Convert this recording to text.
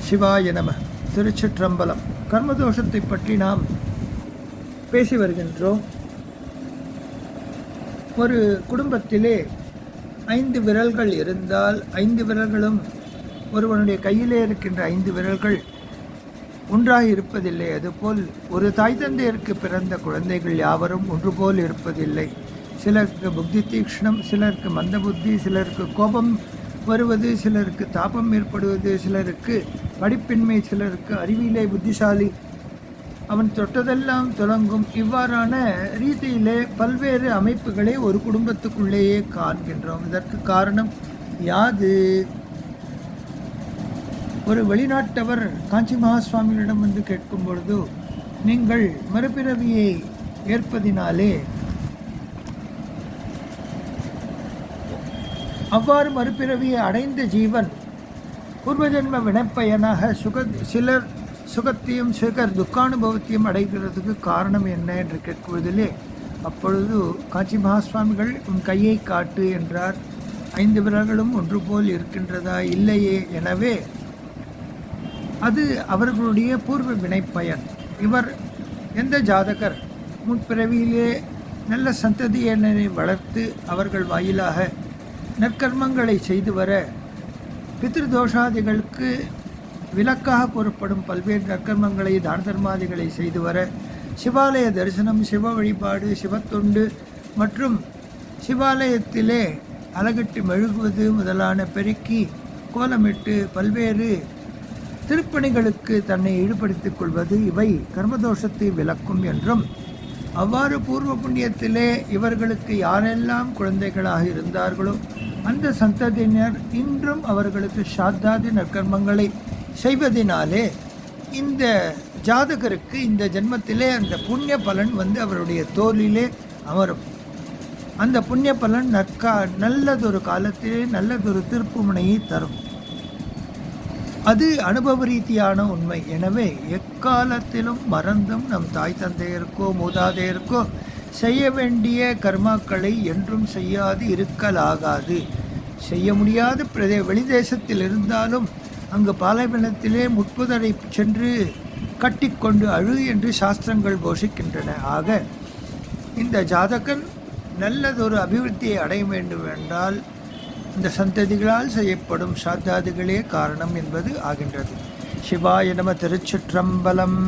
சிவாய நம. திருச்சிற்றம்பலம். கர்மதோஷத்தை பற்றி நாம் பேசி வருகின்றோம். ஒரு குடும்பத்திலே 5 விரல்கள் இருந்தால் 5 விரல்களும் ஒருவனுடைய கையிலே இருக்கின்ற 5 விரல்கள் ஒன்றாக இருப்பதில்லை. அதுபோல் ஒரு தாய் தந்தையருக்கு பிறந்த குழந்தைகள் யாவரும் ஒன்று போல் இருப்பதில்லை. சிலருக்கு புத்தி தீக்ஷ்ணம், சிலருக்கு மந்த புத்தி, சிலருக்கு கோபம் வருவது, சிலருக்கு தாபம் ஏற்படுவது, சிலருக்கு படிப்பின்மை, சிலருக்கு அறிவிலே புத்திசாலி, அவன் தொட்டதெல்லாம் தொடங்கும். இவ்வாறான ரீதியிலே பல்வேறு அமைப்புகளை ஒரு குடும்பத்துக்குள்ளேயே காண்கின்றோம். இதற்கு காரணம் யாது? ஒரு வெளிநாட்டவர் காஞ்சி மகாசுவாமிகளிடம் வந்து கேட்கும் பொழுது, நீங்கள் மறுபிறவியை ஏற்பதினாலே அவ்வாறு மறுபிறவியை அடைந்த ஜீவன் பூர்வஜன்ம வினைப்பயனாக சிலர் சுகத்தையும் சிலர் துக்கானுபவத்தையும் அடைகிறதுக்கு காரணம் என்ன என்று கேட்குவதிலே, அப்பொழுது காஞ்சி மகாசுவாமிகள் உன் கையை காட்டு என்றார். 5 விரல்களும் ஒன்று போல் இருக்கின்றதா? இல்லையே. எனவே அது அவர்களுடைய பூர்வ வினைப்பயன். இவர் எந்த ஜாதகர் முற்பிறவியிலே நல்ல சந்ததியினரை வளர்த்து அவர்கள் வாயிலாக நற்கர்மங்களை செய்து வர, பித்ருதோஷாதிகளுக்கு விலக்காக கூறப்படும் பல்வேறு நற்கர்மங்களை தான தர்மாதிகளை செய்து வர, சிவாலய தரிசனம், சிவ வழிபாடு, சிவத்தொண்டு மற்றும் சிவாலயத்திலே அலகட்டு மெழுகுவது முதலான பெருக்கி கோலமிட்டு பல்வேறு திருப்பணிகளுக்கு தன்னை ஈடுபடுத்திக் கொள்வது இவை கர்மதோஷத்தை விலக்கும் என்றும், அவ்வாறு பூர்வ புண்ணியத்திலே இவர்களுக்கு யாரெல்லாம் குழந்தைகளாக இருந்தார்களோ அந்த சந்ததியினர் இன்றும் அவர்களுக்கு சாத்தாதி நற்கர்மங்களை செய்வதனாலே இந்த ஜாதகருக்கு இந்த ஜென்மத்திலே அந்த புண்ணிய பலன் வந்து அவருடைய தோளிலே அமரும். அந்த புண்ணிய பலன் நல்லதொரு காலத்திலே நல்லதொரு திருப்புமுனையை தரும். அது அனுபவ ரீதியான உண்மை. எனவே எக்காலத்திலும் மறந்தும் நம் தாய் தந்தையருக்கோ மூதாதையருக்கோ செய்ய வேண்டிய கர்மாக்களை என்றும் செய்யாது இருக்கலாகாது. செய்ய முடியாத வெளிதேசத்தில் இருந்தாலும் அங்கு பாலைவனத்திலே முட்புதரை சென்று கட்டிக்கொண்டு அழு என்று சாஸ்திரங்கள் போஷிக்கின்றன. ஆக இந்த ஜாதகன் நல்லதொரு அபிவிருத்தியை அடைய வேண்டும் என்றால் இந்த சந்ததிகளால் செய்யப்படும் சாத்தாதிகளே காரணம் என்பது ஆகின்றது. சிவாய நம. திருச்சிற்றம்பலம்.